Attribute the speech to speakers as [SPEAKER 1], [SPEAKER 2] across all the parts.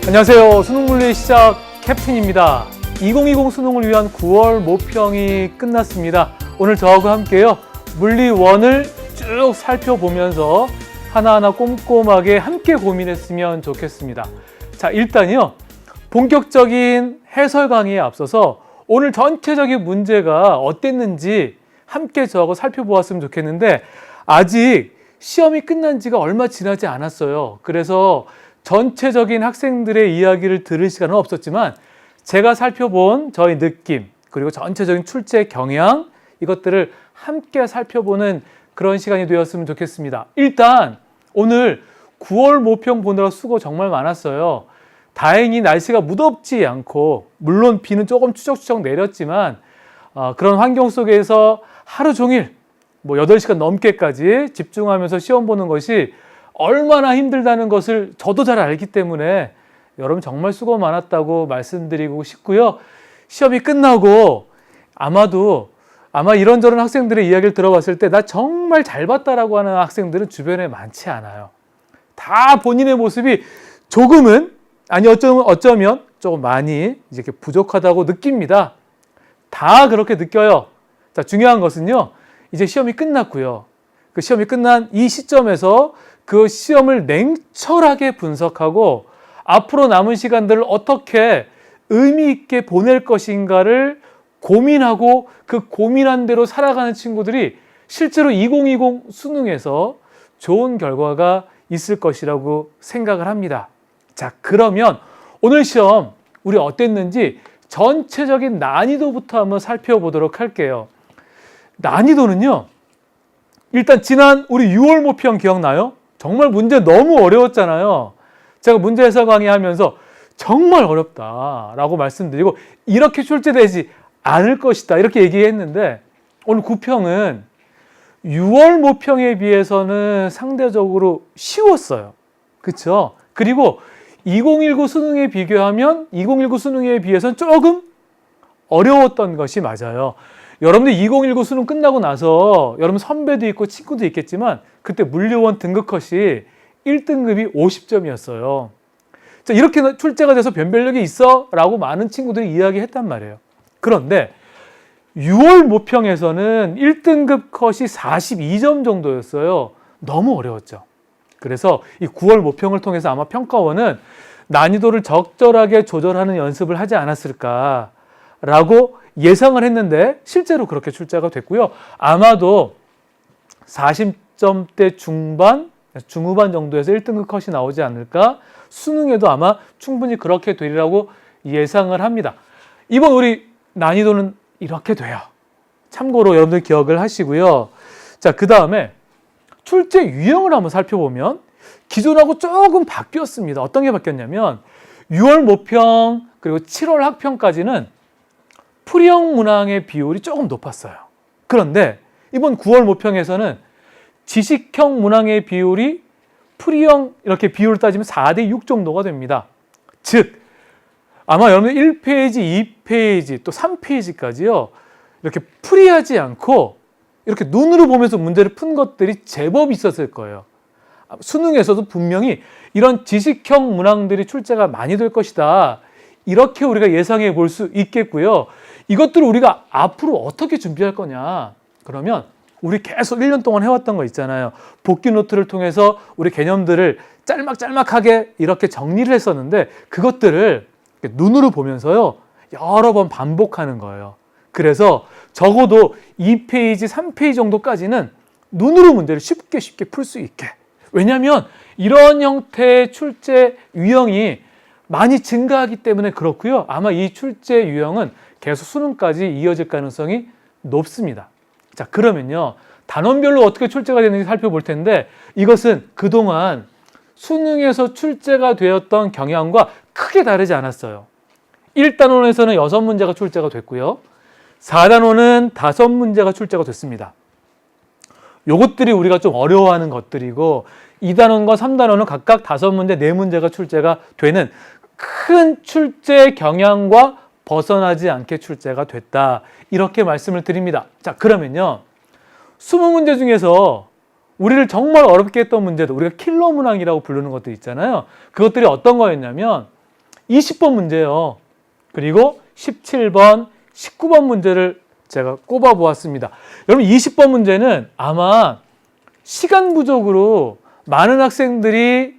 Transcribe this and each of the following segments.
[SPEAKER 1] 안녕하세요. 수능물리 시작 캡틴입니다. 2020 수능을 위한 9월 모평이 끝났습니다. 오늘 저하고 함께요. 물리 1을 쭉 살펴보면서 하나하나 꼼꼼하게 함께 고민했으면 좋겠습니다. 자, 일단요. 본격적인 해설 강의에 앞서서 오늘 전체적인 문제가 어땠는지 함께 저하고 살펴보았으면 좋겠는데 아직 시험이 끝난 지가 얼마 지나지 않았어요. 그래서 전체적인 학생들의 이야기를 들을 시간은 없었지만 제가 살펴본 저희 느낌 그리고 전체적인 출제 경향 이것들을 함께 살펴보는 그런 시간이 되었으면 좋겠습니다. 일단 오늘 9월 모평 보느라 수고 정말 많았어요. 다행히 날씨가 무덥지 않고 물론 비는 조금 추적추적 내렸지만 그런 환경 속에서 하루 종일 8시간 넘게까지 집중하면서 시험 보는 것이 얼마나 힘들다는 것을 저도 잘 알기 때문에 여러분 정말 수고 많았다고 말씀드리고 싶고요. 시험이 끝나고 아마 이런저런 학생들의 이야기를 들어봤을 때 나 정말 잘 봤다라고 하는 학생들은 주변에 많지 않아요. 다 본인의 모습이 조금은 아니 어쩌면 조금 많이 이렇게 부족하다고 느낍니다. 다 그렇게 느껴요. 자, 중요한 것은요. 이제 시험이 끝났고요. 그 시험이 끝난 이 시점에서 그 시험을 냉철하게 분석하고 앞으로 남은 시간들을 어떻게 의미 있게 보낼 것인가를 고민하고 그 고민한 대로 살아가는 친구들이 실제로 2020 수능에서 좋은 결과가 있을 것이라고 생각을 합니다. 자, 그러면 오늘 시험 우리 어땠는지 전체적인 난이도부터 한번 살펴보도록 할게요. 난이도는요. 일단 지난 우리 6월 모평 기억나요? 정말 문제 너무 어려웠잖아요. 제가 문제 해설 강의하면서 정말 어렵다라고 말씀드리고 이렇게 출제되지 않을 것이다 이렇게 얘기했는데 오늘 9평은 6월 모평에 비해서는 상대적으로 쉬웠어요. 그렇죠? 그리고 2019 수능에 비교하면 2019 수능에 비해서는 조금 어려웠던 것이 맞아요. 여러분들 2019 수능 끝나고 나서 여러분 선배도 있고 친구도 있겠지만 그때 물리원 등급 컷이 1등급이 50점이었어요. 자, 이렇게 출제가 돼서 변별력이 있어? 라고 많은 친구들이 이야기했단 말이에요. 그런데 6월 모평에서는 1등급 컷이 42점 정도였어요. 너무 어려웠죠. 그래서 이 9월 모평을 통해서 아마 평가원은 난이도를 적절하게 조절하는 연습을 하지 않았을까라고 예상을 했는데 실제로 그렇게 출제가 됐고요. 아마도 40점대 중후반 정도에서 1등급 컷이 나오지 않을까? 수능에도 아마 충분히 그렇게 되리라고 예상을 합니다. 이번 우리 난이도는 이렇게 돼요. 참고로 여러분들 기억을 하시고요. 자, 그 다음에 출제 유형을 한번 살펴보면 기존하고 조금 바뀌었습니다. 어떤 게 바뀌었냐면 6월 모평 그리고 7월 학평까지는 풀이형 문항의 비율이 조금 높았어요. 그런데 이번 9월 모평에서는 지식형 문항의 비율이 풀이형 이렇게 비율을 따지면 4대 6 정도가 됩니다. 즉 아마 여러분들 1페이지, 2페이지, 또 3페이지까지요. 이렇게 풀이하지 않고 이렇게 눈으로 보면서 문제를 푼 것들이 제법 있었을 거예요. 수능에서도 분명히 이런 지식형 문항들이 출제가 많이 될 것이다. 이렇게 우리가 예상해 볼 수 있겠고요. 이것들을 우리가 앞으로 어떻게 준비할 거냐. 그러면 우리 계속 1년 동안 해왔던 거 있잖아요. 복귀 노트를 통해서 우리 개념들을 짤막짤막하게 이렇게 정리를 했었는데 그것들을 눈으로 보면서요. 여러 번 반복하는 거예요. 그래서 적어도 2페이지, 3페이지 정도까지는 눈으로 문제를 쉽게 풀 수 있게. 왜냐하면 이런 형태의 출제 유형이 많이 증가하기 때문에 그렇고요. 아마 이 출제 유형은 계속 수능까지 이어질 가능성이 높습니다. 자, 그러면요. 단원별로 어떻게 출제가 되는지 살펴볼 텐데 이것은 그동안 수능에서 출제가 되었던 경향과 크게 다르지 않았어요. 1단원에서는 6문제가 출제가 됐고요. 4단원은 5문제가 출제가 됐습니다. 요것들이 우리가 좀 어려워하는 것들이고 2단원과 3단원은 각각 5문제, 4문제가 출제가 되는 큰 출제 경향과 벗어나지 않게 출제가 됐다. 이렇게 말씀을 드립니다. 자, 그러면요. 20문제 중에서 우리를 정말 어렵게 했던 문제도 우리가 킬러 문항이라고 부르는 것들 있잖아요. 그것들이 어떤 거였냐면 20번 문제예요. 그리고 17번, 19번 문제를 제가 꼽아 보았습니다. 여러분 20번 문제는 아마 시간 부족으로 많은 학생들이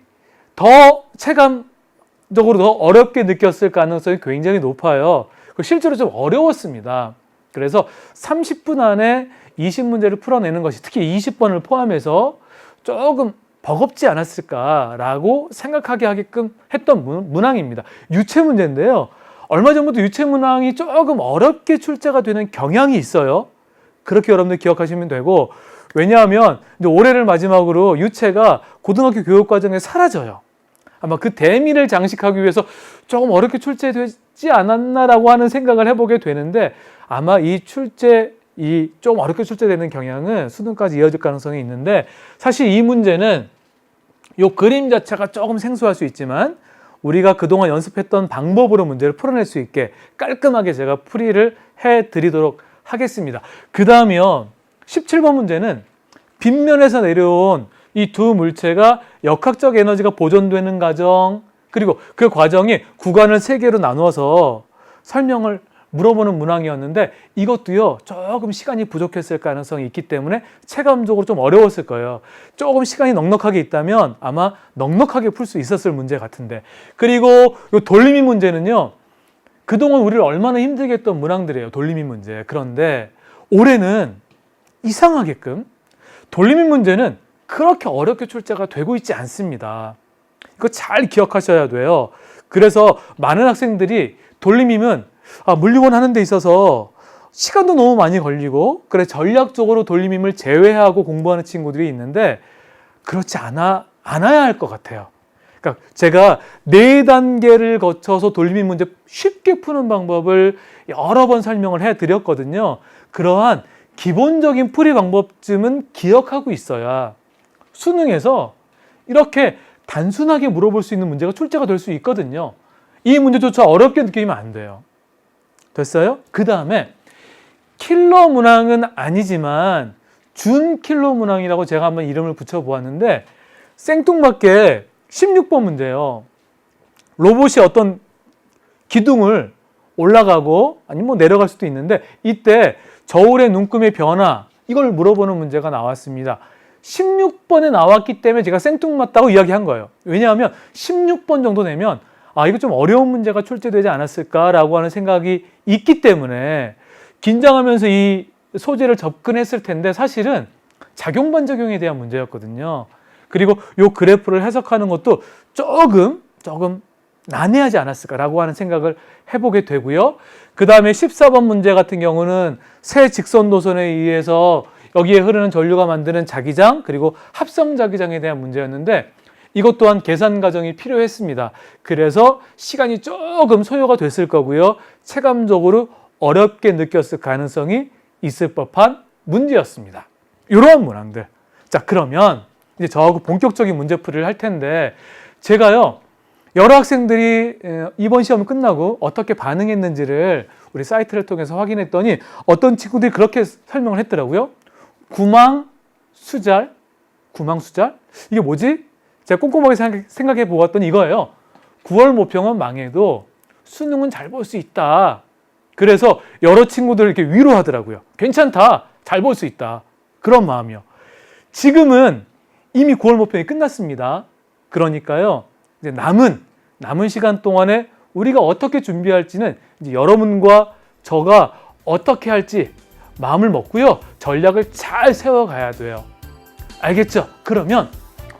[SPEAKER 1] 더 체감적으로 더 어렵게 느꼈을 가능성이 굉장히 높아요. 실제로 좀 어려웠습니다. 그래서 30분 안에 20문제를 풀어내는 것이 특히 20번을 포함해서 조금 버겁지 않았을까라고 생각하게 하게끔 했던 문항입니다. 유체 문제인데요. 얼마 전부터 유체 문항이 조금 어렵게 출제가 되는 경향이 있어요. 그렇게 여러분들 기억하시면 되고, 왜냐하면 이제 올해를 마지막으로 유체가 고등학교 교육과정에 사라져요. 아마 그 대미를 장식하기 위해서 조금 어렵게 출제되지 않았나라고 하는 생각을 해보게 되는데, 아마 이 좀 어렵게 출제되는 경향은 수능까지 이어질 가능성이 있는데, 사실 이 문제는 이 그림 자체가 조금 생소할 수 있지만 우리가 그동안 연습했던 방법으로 문제를 풀어낼 수 있게 깔끔하게 제가 풀이를 해드리도록 하겠습니다. 그 다음이요, 17번 문제는 빗면에서 내려온 이 두 물체가 역학적 에너지가 보존되는 과정, 그리고 그 과정이 구간을 3개로 나누어서 설명을 물어보는 문항이었는데, 이것도요 조금 시간이 부족했을 가능성이 있기 때문에 체감적으로 좀 어려웠을 거예요. 조금 시간이 넉넉하게 있다면 아마 넉넉하게 풀 수 있었을 문제 같은데. 그리고 이 돌림이 문제는요, 그동안 우리를 얼마나 힘들게 했던 문항들이에요, 돌림이 문제. 그런데 올해는 이상하게끔 돌림이 문제는 그렇게 어렵게 출제가 되고 있지 않습니다. 이거 잘 기억하셔야 돼요. 그래서 많은 학생들이 돌림임은 물리원 하는 데 있어서 시간도 너무 많이 걸리고, 그래 전략적으로 돌림임을 제외하고 공부하는 친구들이 있는데 그렇지 않아야 할 것 같아요. 그러니까 제가 4단계를 거쳐서 돌림임 문제 쉽게 푸는 방법을 여러 번 설명을 해드렸거든요. 그러한 기본적인 풀이 방법쯤은 기억하고 있어야 수능에서 이렇게 단순하게 물어볼 수 있는 문제가 출제가 될 수 있거든요. 이 문제조차 어렵게 느끼면 안 돼요. 됐어요? 그 다음에 킬러 문항은 아니지만 준 킬러 문항이라고 제가 한번 이름을 붙여보았는데, 생뚱맞게 16번 문제예요. 로봇이 어떤 기둥을 올라가고 아니면 뭐 내려갈 수도 있는데, 이때 저울의 눈금의 변화, 이걸 물어보는 문제가 나왔습니다. 16번에 나왔기 때문에 제가 생뚱맞다고 이야기한 거예요. 왜냐하면 16번 정도 되면 이거 좀 어려운 문제가 출제되지 않았을까라고 하는 생각이 있기 때문에 긴장하면서 이 소재를 접근했을 텐데, 사실은 작용반작용에 대한 문제였거든요. 그리고 이 그래프를 해석하는 것도 조금 난해하지 않았을까라고 하는 생각을 해보게 되고요. 그 다음에 14번 문제 같은 경우는 새 직선 노선에 의해서 여기에 흐르는 전류가 만드는 자기장, 그리고 합성 자기장에 대한 문제였는데, 이것 또한 계산 과정이 필요했습니다. 그래서 시간이 조금 소요가 됐을 거고요. 체감적으로 어렵게 느꼈을 가능성이 있을 법한 문제였습니다. 이러한 문항들. 자, 그러면 이제 저하고 본격적인 문제풀이를 할 텐데, 제가요 여러 학생들이 이번 시험 끝나고 어떻게 반응했는지를 우리 사이트를 통해서 확인했더니 어떤 친구들이 그렇게 설명을 했더라고요. 구망수잘? 이게 뭐지? 제가 꼼꼼하게 생각해 보았더니 이거예요. 9월 모평은 망해도 수능은 잘 볼 수 있다. 그래서 여러 친구들을 이렇게 위로하더라고요. 괜찮다. 잘 볼 수 있다. 그런 마음이요. 지금은 이미 9월 모평이 끝났습니다. 그러니까요, 이제 남은 시간 동안에 우리가 어떻게 준비할지는 이제 여러분과 저가 어떻게 할지 마음을 먹고요. 전략을 잘 세워가야 돼요. 알겠죠? 그러면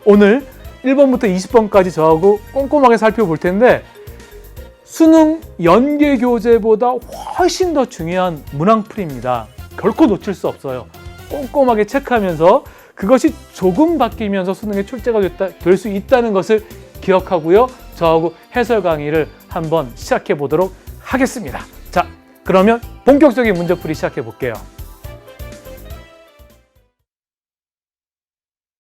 [SPEAKER 1] 오늘 1번부터 20번까지 저하고 꼼꼼하게 살펴볼 텐데, 수능 연계 교재보다 훨씬 더 중요한 문항풀이입니다. 결코 놓칠 수 없어요. 꼼꼼하게 체크하면서 그것이 조금 바뀌면서 수능에 출제가 될 수 있다는 것을 기억하고요. 저하고 해설 강의를 한번 시작해 보도록 하겠습니다. 자, 그러면 본격적인 문제풀이 시작해 볼게요.